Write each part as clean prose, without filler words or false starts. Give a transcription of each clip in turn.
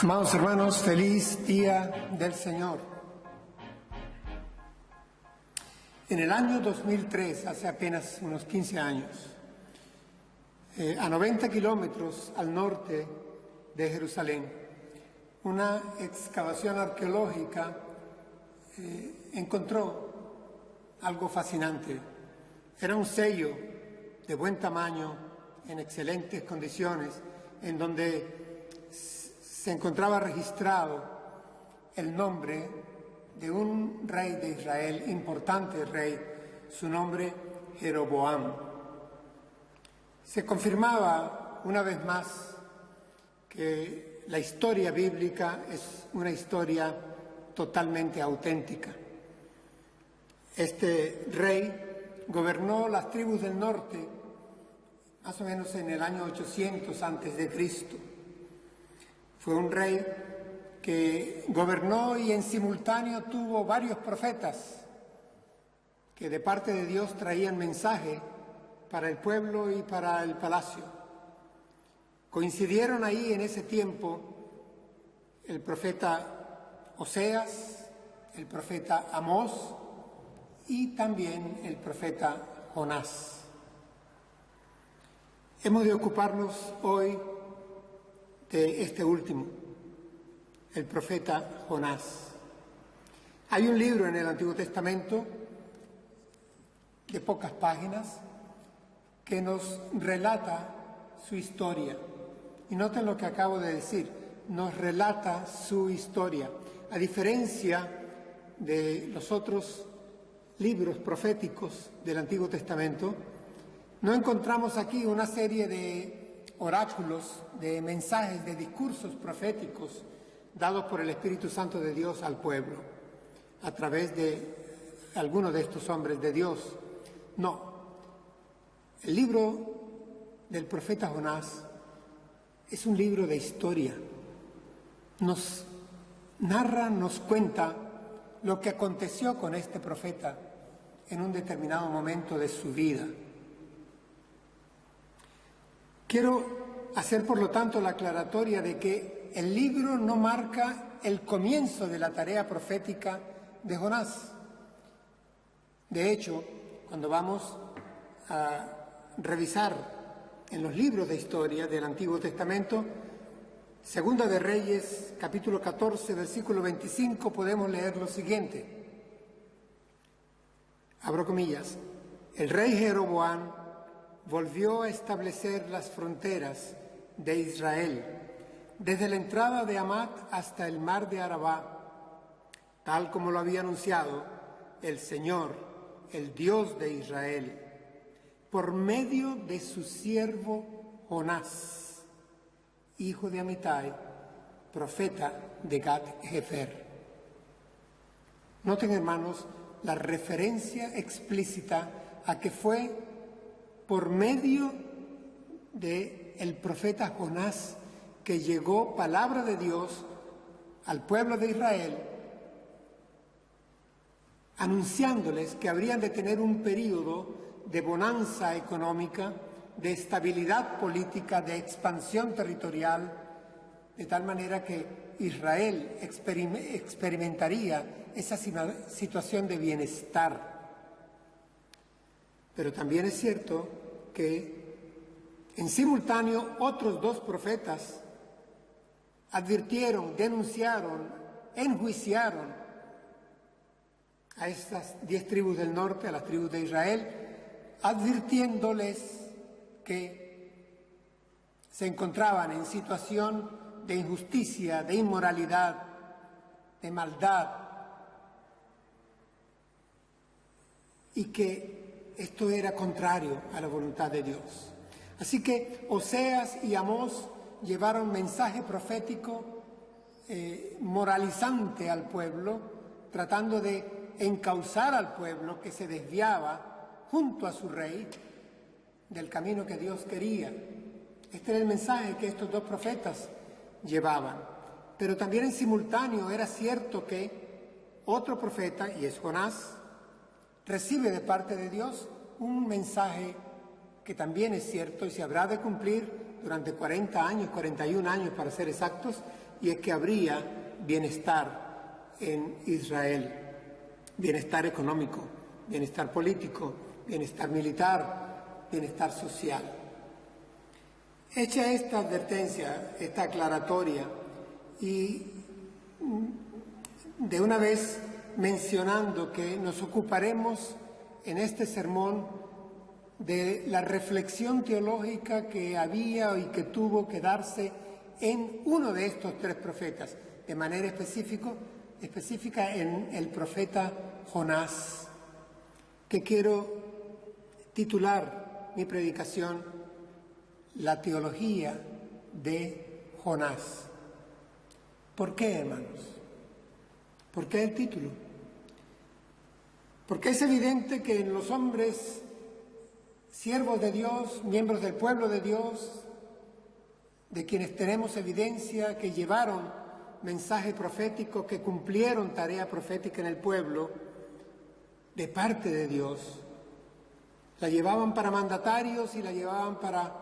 Amados hermanos, feliz día del Señor. En el año 2003, hace apenas unos 15 años, a 90 kilómetros al norte de Jerusalén, una excavación arqueológica encontró algo fascinante. Era un sello de buen tamaño, en excelentes condiciones, en donde se encontraba registrado el nombre de un rey de Israel, importante rey, su nombre Jeroboam. Se confirmaba una vez más que la historia bíblica es una historia totalmente auténtica. Este rey gobernó las tribus del norte más o menos en el año 800 a.C. Fue un rey que gobernó y en simultáneo tuvo varios profetas que de parte de Dios traían mensaje para el pueblo y para el palacio. Coincidieron ahí en ese tiempo el profeta Oseas, el profeta Amós y también el profeta Jonás. Hemos de ocuparnos hoy de este último, el profeta Jonás. Hay un libro en el Antiguo Testamento de pocas páginas que nos relata su historia. Y noten lo que acabo de decir, nos relata su historia. A diferencia de los otros libros proféticos del Antiguo Testamento, no encontramos aquí una serie de oráculos, de mensajes, de discursos proféticos dados por el Espíritu Santo de Dios al pueblo, a través de algunos de estos hombres de Dios. No, el libro del profeta Jonás es un libro de historia. Nos narra, nos cuenta lo que aconteció con este profeta en un determinado momento de su vida. Quiero hacer, por lo tanto, la aclaratoria de que el libro no marca el comienzo de la tarea profética de Jonás. De hecho, cuando vamos a revisar en los libros de historia del Antiguo Testamento, Segunda de Reyes, capítulo 14, versículo 25, podemos leer lo siguiente. Abro comillas. El rey Jeroboam volvió a establecer las fronteras de Israel, desde la entrada de Hamat hasta el mar de Arabá, tal como lo había anunciado el Señor, el Dios de Israel, por medio de su siervo Jonás, hijo de Amitai, profeta de Gat-Hefer. Noten, hermanos, la referencia explícita a que fue por medio del profeta Jonás que llegó palabra de Dios al pueblo de Israel, anunciándoles que habrían de tener un período de bonanza económica, de estabilidad política, de expansión territorial, de tal manera que Israel experimentaría esa situación de bienestar. Pero también es cierto que en simultáneo otros dos profetas advirtieron, denunciaron, enjuiciaron a estas 10 tribus del norte, a las tribus de Israel, advirtiéndoles que se encontraban en situación de injusticia, de inmoralidad, de maldad, y que esto era contrario a la voluntad de Dios. Así que Oseas y Amós llevaron mensaje profético moralizante al pueblo, tratando de encauzar al pueblo que se desviaba junto a su rey del camino que Dios quería. Este era el mensaje que estos dos profetas llevaban. Pero también en simultáneo era cierto que otro profeta, y es Jonás, recibe de parte de Dios un mensaje que también es cierto y se habrá de cumplir durante 40 años, 41 años para ser exactos, y es que habría bienestar en Israel, bienestar económico, bienestar político, bienestar militar, bienestar social. Hecha esta advertencia, esta aclaratoria, y de una vez mencionando que nos ocuparemos en este sermón de la reflexión teológica que había y que tuvo que darse en uno de estos tres profetas, de manera específica en el profeta Jonás, que quiero titular mi predicación La teología de Jonás. ¿Por qué, hermanos? ¿Por qué el título? Porque es evidente que en los hombres, siervos de Dios, miembros del pueblo de Dios, de quienes tenemos evidencia que llevaron mensaje profético, que cumplieron tarea profética en el pueblo, de parte de Dios, la llevaban para mandatarios y la llevaban para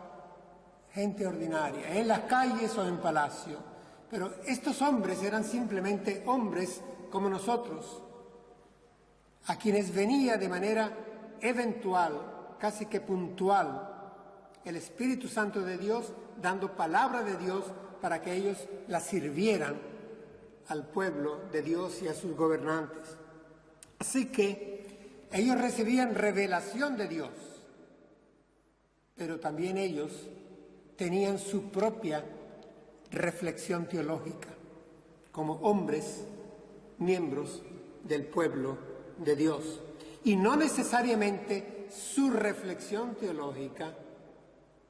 gente ordinaria, en las calles o en palacio. Pero estos hombres eran simplemente hombres como nosotros, a quienes venía de manera eventual, casi que puntual, el Espíritu Santo de Dios dando palabra de Dios para que ellos la sirvieran al pueblo de Dios y a sus gobernantes. Así que ellos recibían revelación de Dios, pero también ellos tenían su propia reflexión teológica como hombres, miembros del pueblo de Dios. Y no necesariamente su reflexión teológica,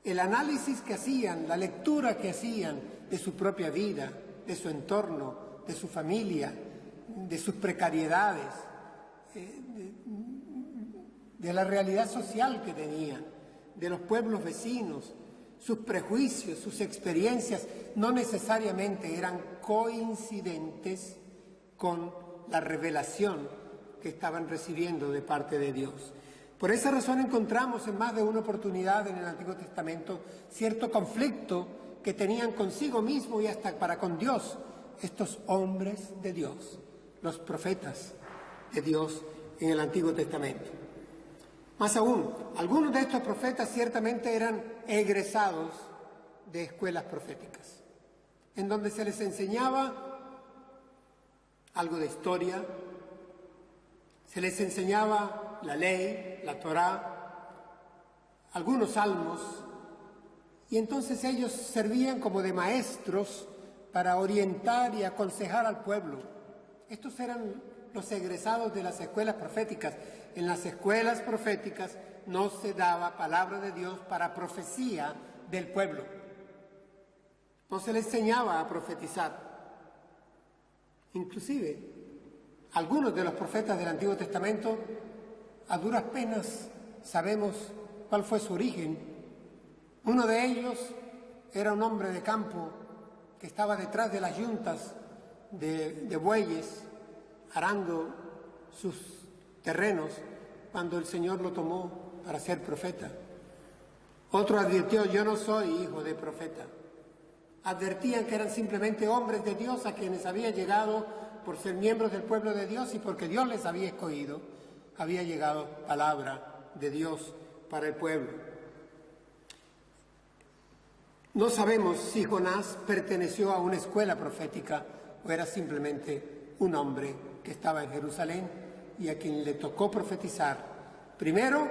el análisis que hacían, la lectura que hacían de su propia vida, de su entorno, de su familia, de sus precariedades, de la realidad social que tenían, de los pueblos vecinos, sus prejuicios, sus experiencias, no necesariamente eran coincidentes con la revelación que estaban recibiendo de parte de Dios. Por esa razón encontramos en más de una oportunidad en el Antiguo Testamento cierto conflicto que tenían consigo mismo y hasta para con Dios estos hombres de Dios, los profetas de Dios en el Antiguo Testamento. Más aún, algunos de estos profetas ciertamente eran egresados de escuelas proféticas, en donde se les enseñaba algo de historia, se les enseñaba la ley, la Torá, algunos salmos, y entonces ellos servían como de maestros para orientar y aconsejar al pueblo. Estos eran los egresados de las escuelas proféticas. En las escuelas proféticas no se daba palabra de Dios para profecía del pueblo. No se les enseñaba a profetizar. Inclusive, algunos de los profetas del Antiguo Testamento, a duras penas sabemos cuál fue su origen. Uno de ellos era un hombre de campo que estaba detrás de las yuntas de bueyes, arando sus terrenos, cuando el Señor lo tomó para ser profeta. Otro advirtió: yo no soy hijo de profeta. Advertían que eran simplemente hombres de Dios a quienes había llegado, por ser miembros del pueblo de Dios y porque Dios les había escogido, había llegado palabra de Dios para el pueblo. No sabemos si Jonás perteneció a una escuela profética o era simplemente un hombre que estaba en Jerusalén y a quien le tocó profetizar, primero,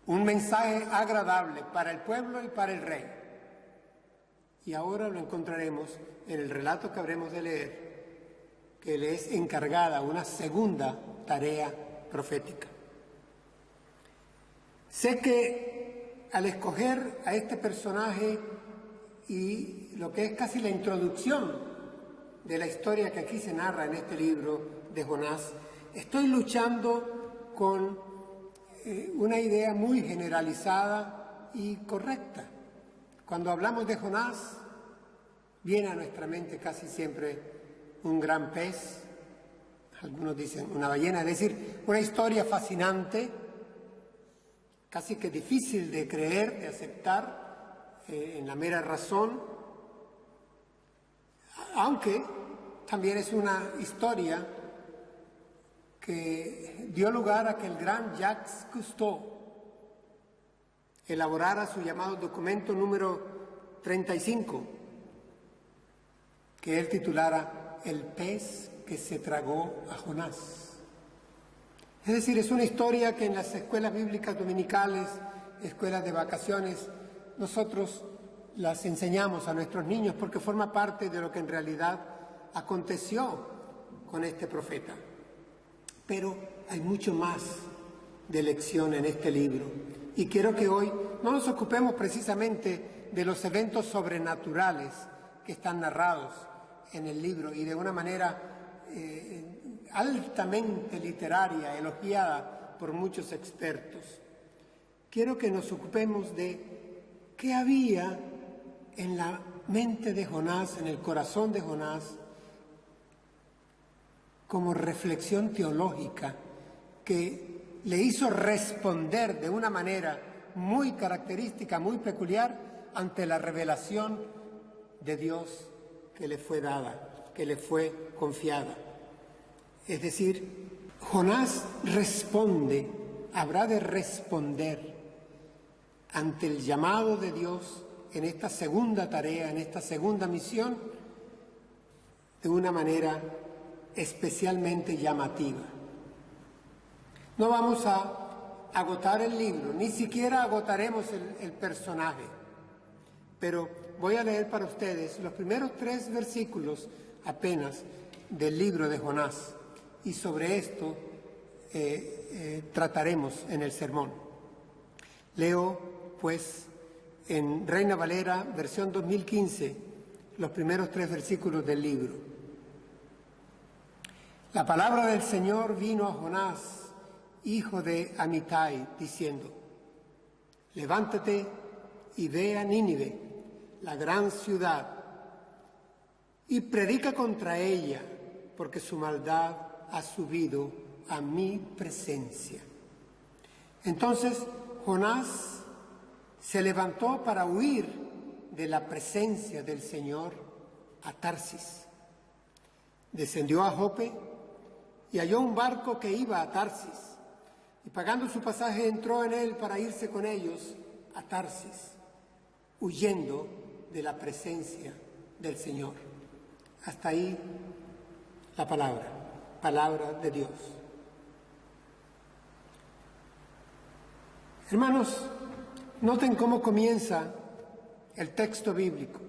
un mensaje agradable para el pueblo y para el rey. Y ahora lo encontraremos en el relato que habremos de leer, que le es encargada una segunda tarea profética. Sé que al escoger a este personaje y lo que es casi la introducción de la historia que aquí se narra en este libro de Jonás, estoy luchando con una idea muy generalizada y correcta. Cuando hablamos de Jonás, viene a nuestra mente casi siempre un gran pez, algunos dicen una ballena, es decir, una historia fascinante, casi que difícil de creer, de aceptar en la mera razón, aunque también es una historia que dio lugar a que el gran Jacques Cousteau elaborara su llamado documento número 35, que él titulara El pez que se tragó a Jonás. Es decir, es una historia que en las escuelas bíblicas dominicales, escuelas de vacaciones, nosotros las enseñamos a nuestros niños porque forma parte de lo que en realidad aconteció con este profeta. Pero hay mucho más de lección en este libro. Y quiero que hoy no nos ocupemos precisamente de los eventos sobrenaturales que están narrados en el libro y de una manera altamente literaria, elogiada por muchos expertos. Quiero que nos ocupemos de qué había en la mente de Jonás, en el corazón de Jonás, como reflexión teológica que le hizo responder de una manera muy característica, muy peculiar, ante la revelación de Dios que le fue dada, que le fue confiada. Es decir, Jonás responde, habrá de responder ante el llamado de Dios en esta segunda tarea, en esta segunda misión, de una manera especialmente llamativa. No vamos a agotar el libro, ni siquiera agotaremos el personaje, pero voy a leer para ustedes los primeros 3 versículos apenas del libro de Jonás, y sobre esto trataremos en el sermón. Leo, pues, en Reina Valera, versión 2015, los primeros 3 versículos del libro. La palabra del Señor vino a Jonás, hijo de Amitai, diciendo: levántate y ve a Nínive, la gran ciudad, y predica contra ella, porque su maldad ha subido a mi presencia. Entonces Jonás se levantó para huir de la presencia del Señor a Tarsis. Descendió a Jope y halló un barco que iba a Tarsis, y pagando su pasaje entró en él para irse con ellos a Tarsis, huyendo de la presencia del Señor. Hasta ahí la palabra de Dios. Hermanos, noten cómo comienza el texto bíblico.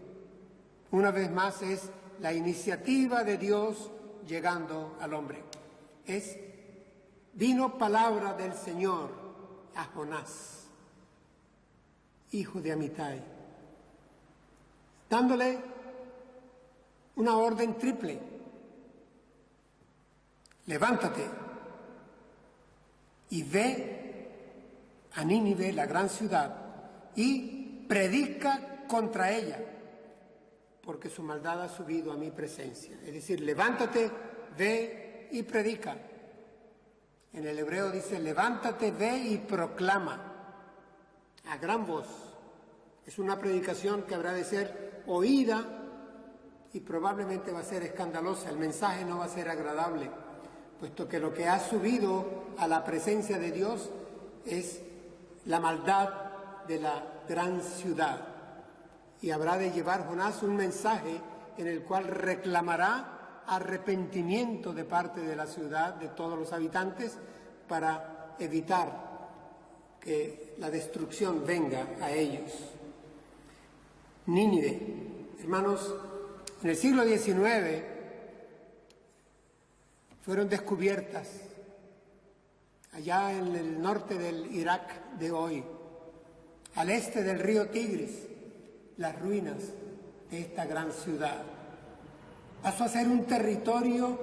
Una vez más es la iniciativa de Dios llegando al hombre. Vino palabra del Señor a Jonás, hijo de Amitai, dándole una orden triple: levántate y ve a Nínive, la gran ciudad, y predica contra ella, porque su maldad ha subido a mi presencia. Es decir, levántate, ve y predica. En el hebreo dice: levántate, ve y proclama a gran voz. Es una predicación que habrá de ser oída y probablemente va a ser escandalosa. El mensaje no va a ser agradable, puesto que lo que ha subido a la presencia de Dios es la maldad de la gran ciudad. Y habrá de llevar Jonás un mensaje en el cual reclamará arrepentimiento de parte de la ciudad, de todos los habitantes, para evitar que la destrucción venga a ellos. Nínive, hermanos, en el siglo XIX fueron descubiertas allá en el norte del Irak de hoy, al este del río Tigris, las ruinas de esta gran ciudad. Pasó a ser un territorio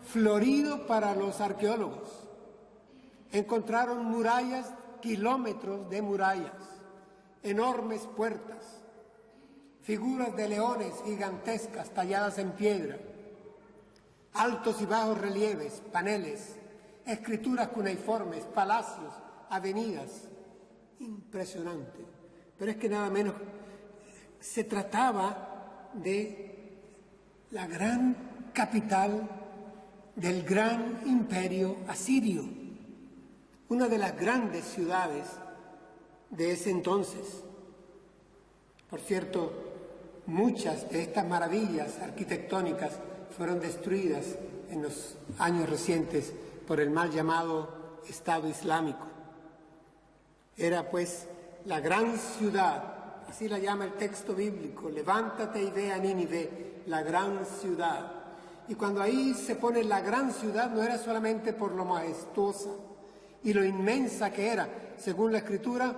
florido para los arqueólogos. Encontraron murallas, kilómetros de murallas, enormes puertas, figuras de leones gigantescas talladas en piedra, altos y bajos relieves, paneles, escrituras cuneiformes, palacios, avenidas. Impresionante. Pero es que nada menos se trataba de la gran capital del gran imperio asirio, una de las grandes ciudades de ese entonces. Por cierto, muchas de estas maravillas arquitectónicas fueron destruidas en los años recientes por el mal llamado Estado Islámico. Era pues la gran ciudad, así la llama el texto bíblico: levántate y ve a Nínive, la gran ciudad. Y cuando ahí se pone la gran ciudad, no era solamente por lo majestuosa y lo inmensa que era, según la Escritura,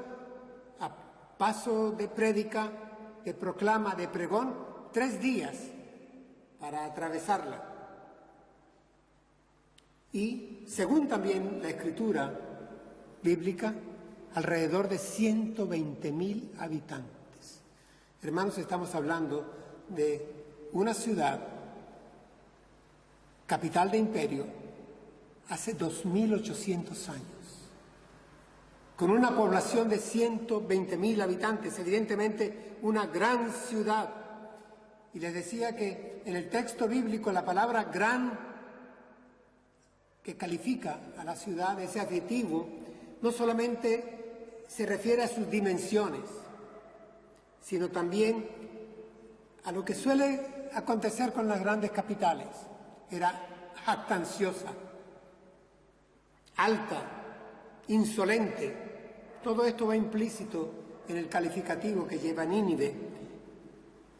a paso de prédica, de proclama, de pregón, 3 días para atravesarla. Y, según también la Escritura bíblica, alrededor de 120.000 habitantes. Hermanos, estamos hablando de una ciudad, capital de imperio, hace 2.800 años, con una población de 120.000 habitantes, evidentemente una gran ciudad. Y les decía que en el texto bíblico la palabra gran, que califica a la ciudad, ese adjetivo, no solamente se refiere a sus dimensiones, sino también a lo que suele acontecer con las grandes capitales. Era jactanciosa, alta, insolente. Todo esto va implícito en el calificativo que lleva Nínive.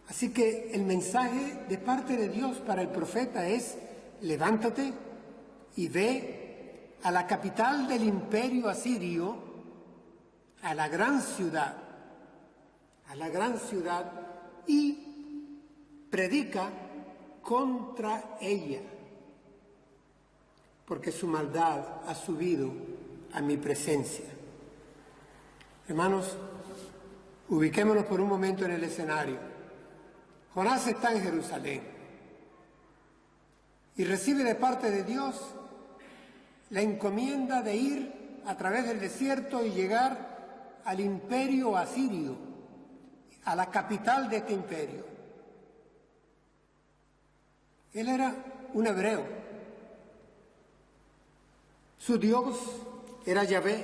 Así que el mensaje de parte de Dios para el profeta es: levántate y ve a la capital del imperio asirio, a la gran ciudad, y predica contra ella, porque su maldad ha subido a mi presencia. Hermanos, ubiquémonos por un momento en el escenario. Jonás está en Jerusalén y recibe de parte de Dios la encomienda de ir a través del desierto y llegar al imperio asirio, a la capital de este imperio. Él era un hebreo. Su Dios era Yahvé.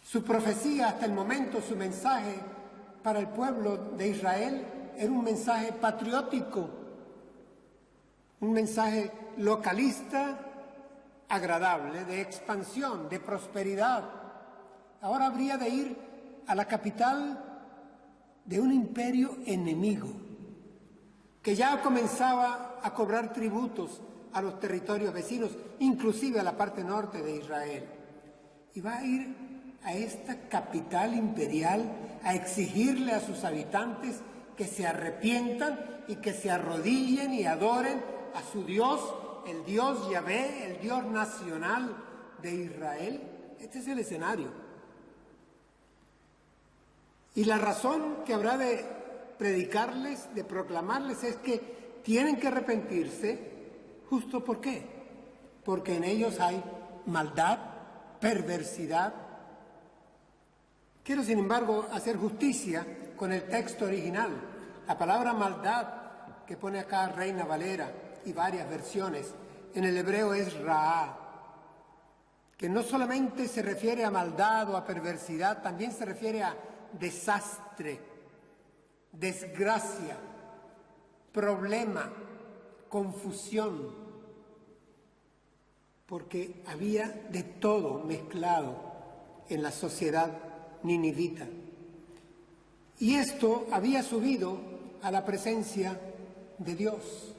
Su profecía hasta el momento, su mensaje para el pueblo de Israel, era un mensaje patriótico, un mensaje localista, agradable, de expansión, de prosperidad. Ahora habría de ir a la capital de un imperio enemigo, que ya comenzaba a cobrar tributos a los territorios vecinos, inclusive a la parte norte de Israel. Y va a ir a esta capital imperial a exigirle a sus habitantes que se arrepientan y que se arrodillen y adoren a su Dios, el Dios Yahvé, el Dios nacional de Israel. Este es el escenario. Y la razón que habrá de predicarles, de proclamarles, es que tienen que arrepentirse. ¿Justo por qué? Porque en ellos hay maldad, perversidad. Quiero, sin embargo, hacer justicia con el texto original. La palabra maldad, que pone acá Reina Valera y varias versiones, en el hebreo es raá, que no solamente se refiere a maldad o a perversidad, también se refiere a desastre, desgracia, problema, confusión, porque había de todo mezclado en la sociedad ninivita. Y esto había subido a la presencia de Dios.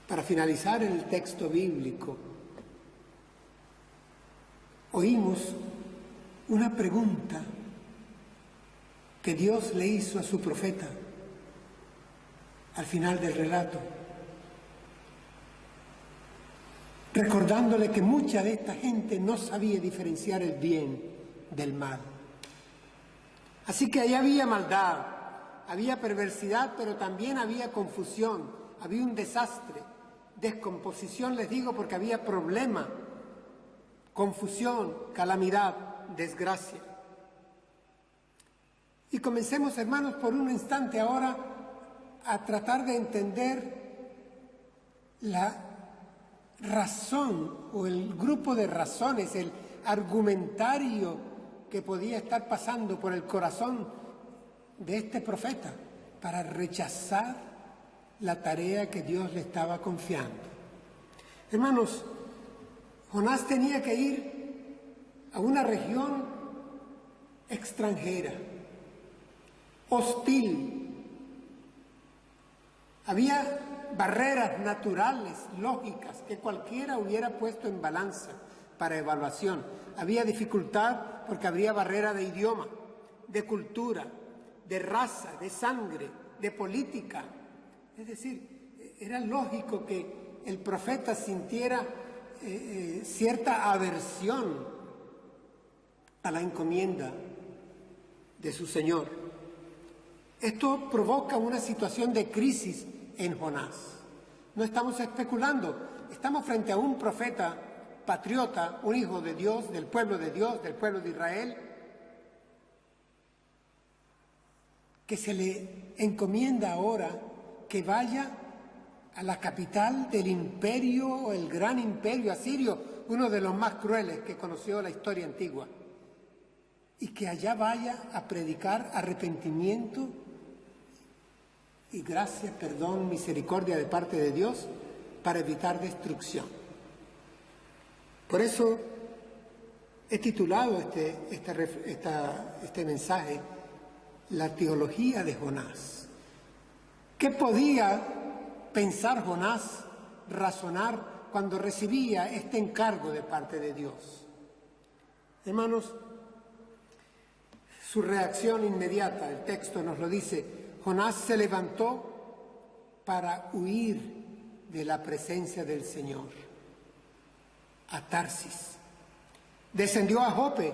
Para finalizar el texto bíblico, oímos una pregunta que Dios le hizo a su profeta al final del relato, recordándole que mucha de esta gente no sabía diferenciar el bien del mal. Así que ahí había maldad, había perversidad, pero también había confusión, había un desastre, descomposición, les digo, porque había problema, confusión, calamidad, desgracia. Y comencemos, hermanos, por un instante ahora a tratar de entender la razón o el grupo de razones, el argumentario que podía estar pasando por el corazón de este profeta para rechazar la tarea que Dios le estaba confiando. Hermanos, Jonás tenía que ir a una región extranjera, hostil. Había barreras naturales, lógicas, que cualquiera hubiera puesto en balanza para evaluación. Había dificultad porque habría barrera de idioma, de cultura, de raza, de sangre, de política. Es decir, era lógico que el profeta sintiera cierta aversión a la encomienda de su Señor. Esto provoca una situación de crisis en Jonás. No estamos especulando, estamos frente a un profeta patriota, un hijo de Dios, del pueblo de Israel, que se le encomienda ahora que vaya a la capital del imperio, el gran imperio asirio, uno de los más crueles que conoció la historia antigua, y que allá vaya a predicar arrepentimiento y gracia, perdón, misericordia de parte de Dios para evitar destrucción. Por eso he titulado este mensaje La teología de Jonás. ¿Qué podía pensar Jonás, razonar cuando recibía este encargo de parte de Dios? Hermanos, su reacción inmediata, el texto nos lo dice, Jonás se levantó para huir de la presencia del Señor a Tarsis. Descendió a Jope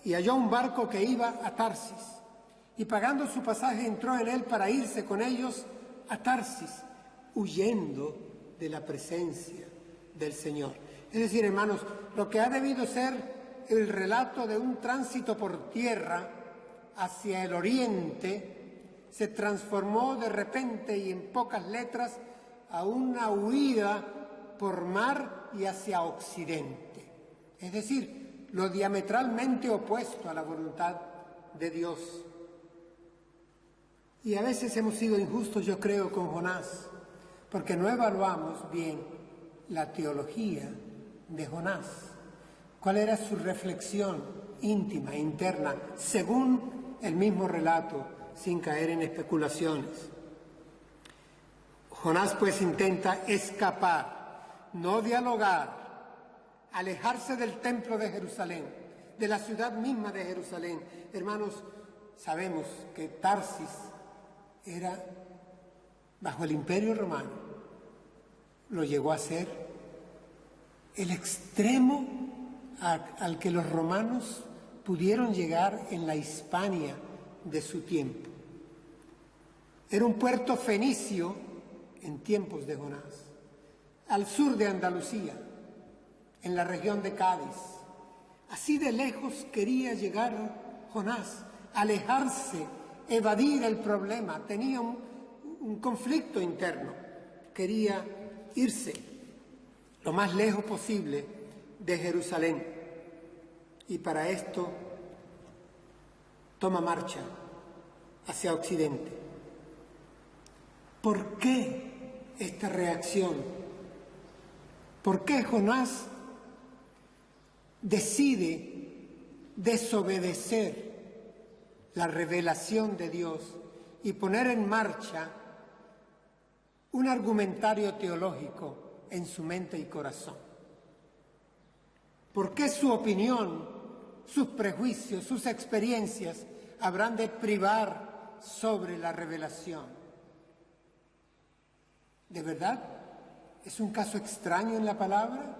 y halló un barco que iba a Tarsis, y pagando su pasaje entró en él para irse con ellos a Tarsis, huyendo de la presencia del Señor. Es decir, hermanos, lo que ha debido ser el relato de un tránsito por tierra hacia el oriente se transformó de repente y en pocas letras a una huida por mar y hacia occidente. Es decir, lo diametralmente opuesto a la voluntad de Dios. Y a veces hemos sido injustos, yo creo, con Jonás, porque no evaluamos bien la teología de Jonás. ¿Cuál era su reflexión íntima, interna, según el mismo relato, sin caer en especulaciones? Jonás pues intenta escapar, no dialogar, alejarse del templo de Jerusalén, de la ciudad misma de Jerusalén. Hermanos, sabemos que Tarsis era, bajo el Imperio Romano, lo llegó a ser el extremo al que los romanos pudieron llegar en la Hispania de su tiempo. Era un puerto fenicio en tiempos de Jonás, al sur de Andalucía, en la región de Cádiz. Así de lejos quería llegar Jonás, alejarse, evadir el problema. Tenía un conflicto interno, quería irse lo más lejos posible de Jerusalén, y para esto toma marcha hacia occidente. ¿Por qué esta reacción? ¿Por qué Jonás decide desobedecer la revelación de Dios y poner en marcha un argumentario teológico en su mente y corazón? ¿Por qué su opinión, sus prejuicios, sus experiencias habrán de privar sobre la revelación? ¿De verdad? ¿Es un caso extraño en la palabra?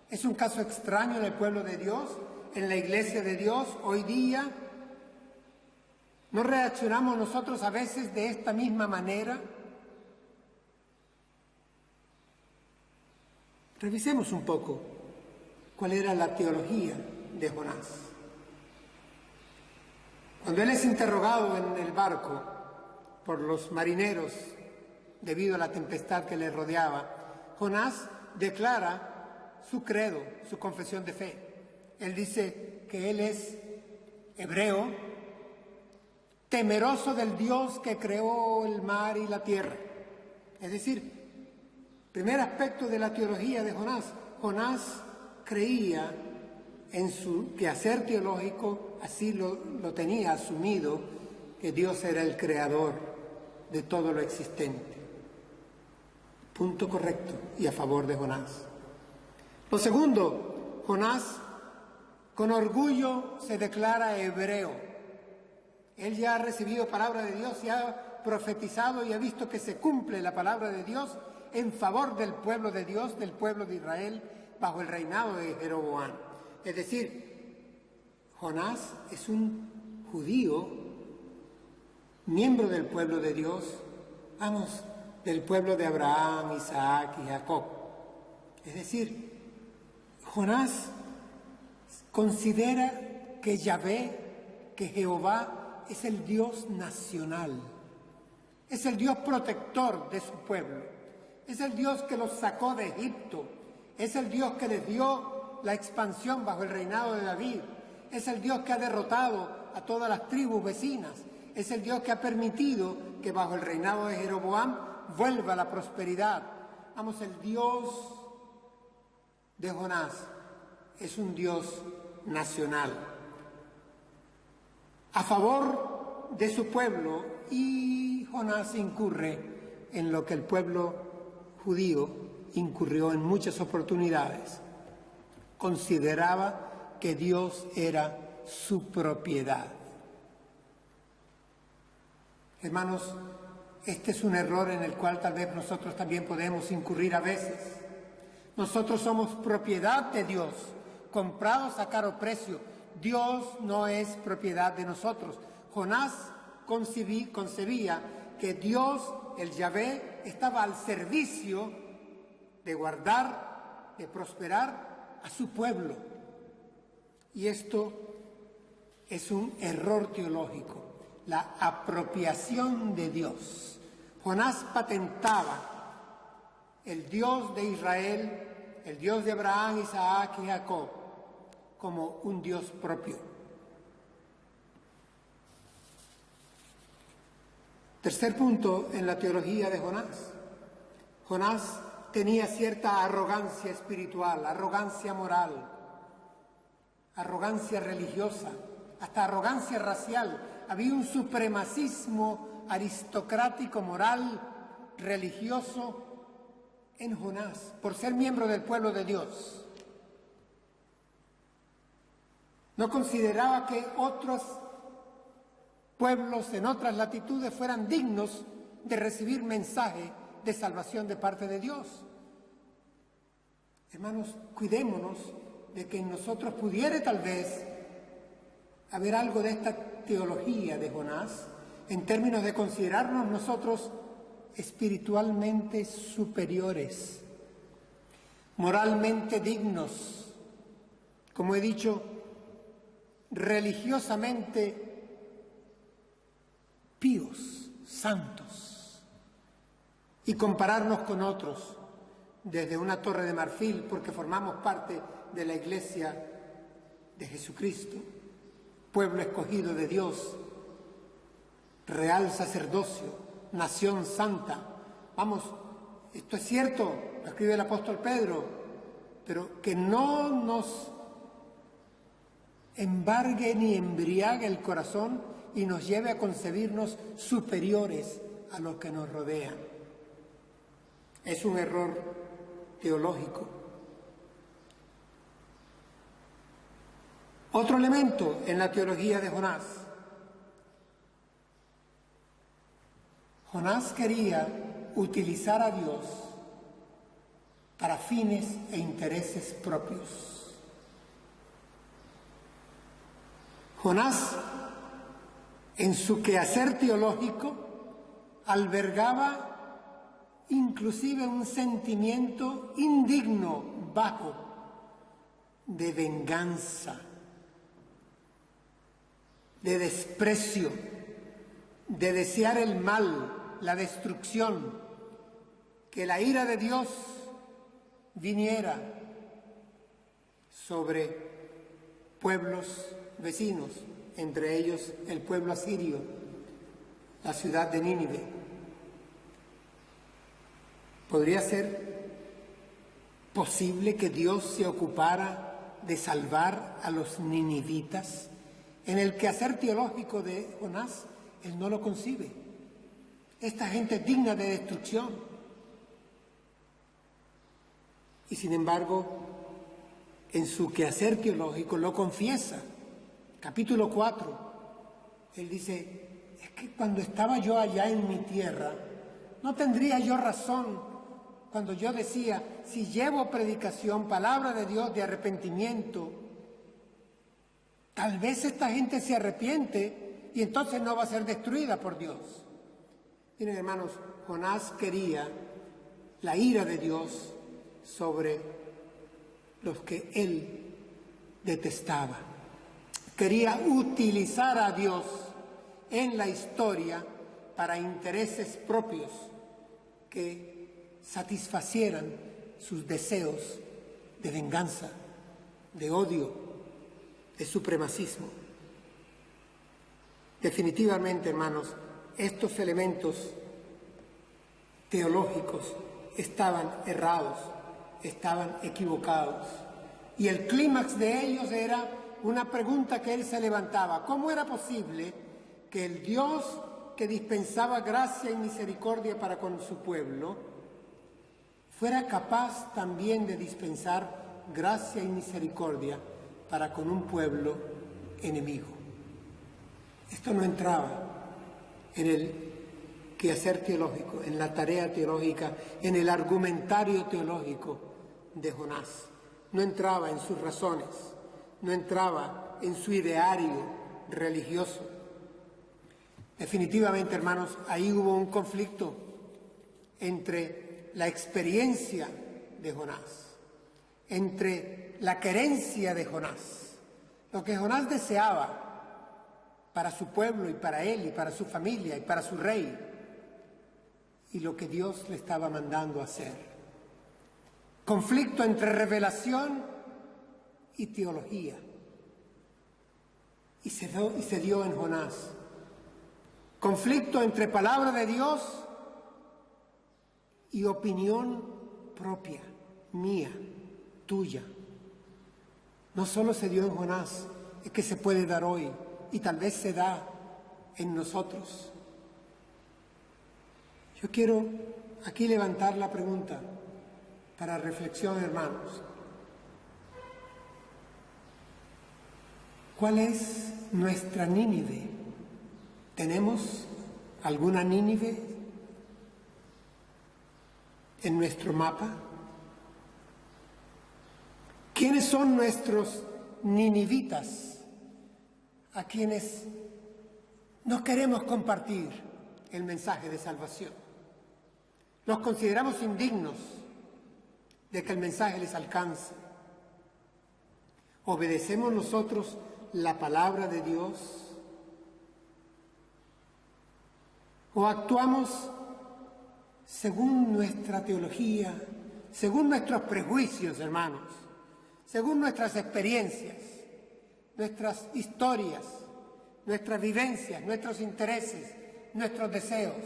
¿Es un caso extraño en el pueblo de Dios, en la iglesia de Dios hoy día? ¿No reaccionamos nosotros a veces de esta misma manera? Revisemos un poco cuál era la teología de Jonás. Cuando él es interrogado en el barco por los marineros debido a la tempestad que le rodeaba, Jonás declara su credo, su confesión de fe. Él dice que él es hebreo, temeroso del Dios que creó el mar y la tierra. Es decir, primer aspecto de la teología de Jonás. Jonás creía en su quehacer teológico, así lo tenía asumido, que Dios era el creador de todo lo existente. Punto correcto y a favor de Jonás. Lo segundo, Jonás con orgullo se declara hebreo. Él ya ha recibido palabra de Dios y ha profetizado y ha visto que se cumple la palabra de Dios en favor del pueblo de Dios, del pueblo de Israel, bajo el reinado de Jeroboam. Es decir, Jonás es un judío, miembro del pueblo de Dios, vamos, del pueblo de Abraham, Isaac y Jacob. Es decir, Jonás considera que Yahvé, que Jehová, es el Dios nacional, es el Dios protector de su pueblo, es el Dios que los sacó de Egipto, es el Dios que les dio la expansión bajo el reinado de David, es el Dios que ha derrotado a todas las tribus vecinas, es el Dios que ha permitido que bajo el reinado de Jeroboam vuelva la prosperidad. Vamos, el Dios de Jonás es un Dios nacional, a favor de su pueblo, y Jonás incurre en lo que el pueblo judío incurrió en muchas oportunidades. Consideraba que Dios era su propiedad. Hermanos, este es un error en el cual tal vez nosotros también podemos incurrir a veces. Nosotros somos propiedad de Dios, comprados a caro precio. Dios no es propiedad de nosotros. Jonás concebía que Dios, el Yahvé, estaba al servicio de guardar, de prosperar a su pueblo. Y esto es un error teológico, la apropiación de Dios. Jonás patentaba el Dios de Israel, el Dios de Abraham, Isaac y Jacob, como un Dios propio. Tercer punto en la teología de Jonás. Jonás tenía cierta arrogancia espiritual, arrogancia moral, arrogancia religiosa, hasta arrogancia racial. Había un supremacismo aristocrático, moral, religioso en Jonás, por ser miembro del pueblo de Dios. No consideraba que otros pueblos en otras latitudes fueran dignos de recibir mensaje de salvación de parte de Dios. Hermanos, cuidémonos de que en nosotros pudiera tal vez haber algo de esta teología de Jonás, en términos de considerarnos nosotros espiritualmente superiores, moralmente dignos, como he dicho, religiosamente píos, santos, y compararnos con otros desde una torre de marfil porque formamos parte de la Iglesia de Jesucristo, pueblo escogido de Dios, real sacerdocio, nación santa. Vamos, esto es cierto, lo escribe el apóstol Pedro, pero que no nos embargue ni embriague el corazón y nos lleve a concebirnos superiores a los que nos rodean. Es un error teológico. Otro elemento en la teología de Jonás. Jonás quería utilizar a Dios para fines e intereses propios. Jonás, en su quehacer teológico, albergaba inclusive un sentimiento indigno, bajo, de venganza. de desprecio, de desear el mal, la destrucción, que la ira de Dios viniera sobre pueblos vecinos, entre ellos el pueblo asirio, la ciudad de Nínive. ¿Podría ser posible que Dios se ocupara de salvar a los ninivitas? En el quehacer teológico de Jonás, él no lo concibe. Esta gente es digna de destrucción. Y sin embargo, en su quehacer teológico lo confiesa. Capítulo 4, él dice, es que cuando estaba yo allá en mi tierra, no tendría yo razón cuando yo decía, si llevo predicación, palabra de Dios de arrepentimiento, tal vez esta gente se arrepiente y entonces no va a ser destruida por Dios. Miren, hermanos, Jonás quería la ira de Dios sobre los que él detestaba. Quería utilizar a Dios en la historia para intereses propios que satisfacieran sus deseos de venganza, de odio, de supremacismo. Definitivamente, hermanos, estos elementos teológicos estaban errados, estaban equivocados. Y el clímax de ellos era una pregunta que él se levantaba. ¿Cómo era posible que el Dios que dispensaba gracia y misericordia para con su pueblo fuera capaz también de dispensar gracia y misericordia para con un pueblo enemigo? Esto no entraba en el quehacer teológico, en la tarea teológica, en el argumentario teológico de Jonás. No entraba en sus razones, no entraba en su ideario religioso. Definitivamente, hermanos, ahí hubo un conflicto entre la experiencia de Jonás, entre la querencia de Jonás, lo que Jonás deseaba para su pueblo y para él y para su familia y para su rey, y lo que Dios le estaba mandando a hacer. Conflicto entre revelación y teología. Y se dio en Jonás. Conflicto entre palabra de Dios y opinión propia, mía, tuya. No solo se dio en Jonás, es que se puede dar hoy y tal vez se da en nosotros. Yo quiero aquí levantar la pregunta para reflexión, hermanos. ¿Cuál es nuestra Nínive? ¿Tenemos alguna Nínive en nuestro mapa? ¿Quiénes son nuestros ninivitas a quienes no queremos compartir el mensaje de salvación? Los consideramos indignos de que el mensaje les alcance. ¿Obedecemos nosotros la palabra de Dios? ¿O actuamos según nuestra teología, según nuestros prejuicios, hermanos, según nuestras experiencias, nuestras historias, nuestras vivencias, nuestros intereses, nuestros deseos?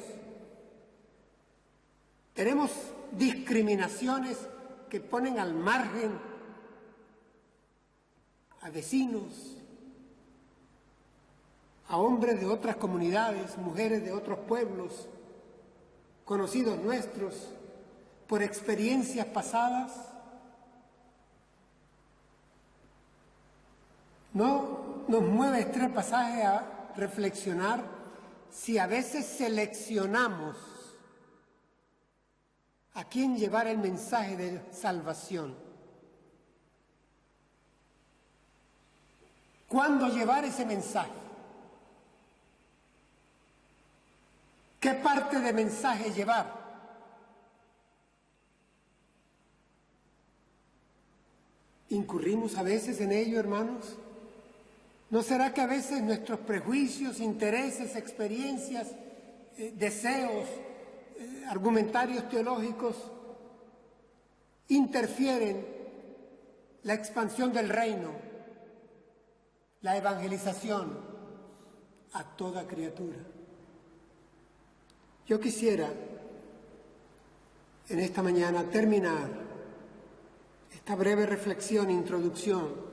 Tenemos discriminaciones que ponen al margen a vecinos, a hombres de otras comunidades, mujeres de otros pueblos, conocidos nuestros, por experiencias pasadas. ¿No nos mueve este pasaje a reflexionar si a veces seleccionamos a quién llevar el mensaje de salvación? ¿Cuándo llevar ese mensaje? ¿Qué parte de mensaje llevar? ¿Incurrimos a veces en ello, hermanos? ¿No será que a veces nuestros prejuicios, intereses, experiencias, deseos, argumentarios teológicos interfieren la expansión del reino, la evangelización a toda criatura? Yo quisiera en esta mañana terminar esta breve reflexión, introducción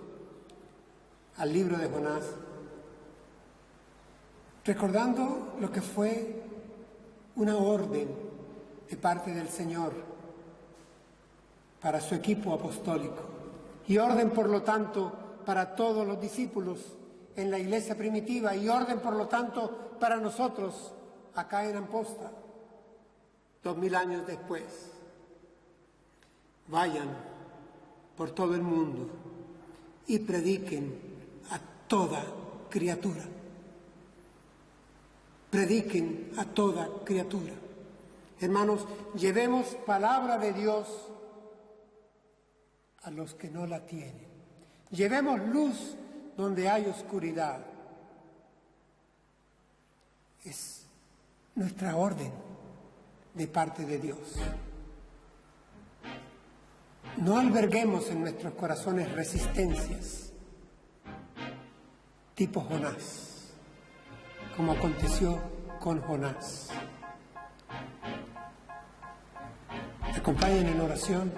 al libro de Jonás, recordando lo que fue una orden de parte del Señor para su equipo apostólico y orden, por lo tanto, para todos los discípulos en la iglesia primitiva y orden, por lo tanto, para nosotros acá en Amposta, 2000 años después. Vayan por todo el mundo y prediquen a toda criatura. Prediquen a toda criatura. Hermanos, llevemos palabra de Dios a los que no la tienen. Llevemos luz donde hay oscuridad. Es nuestra orden de parte de Dios. No alberguemos en nuestros corazones resistencias tipo Jonás, como aconteció con Jonás. ¿Me acompañan en oración?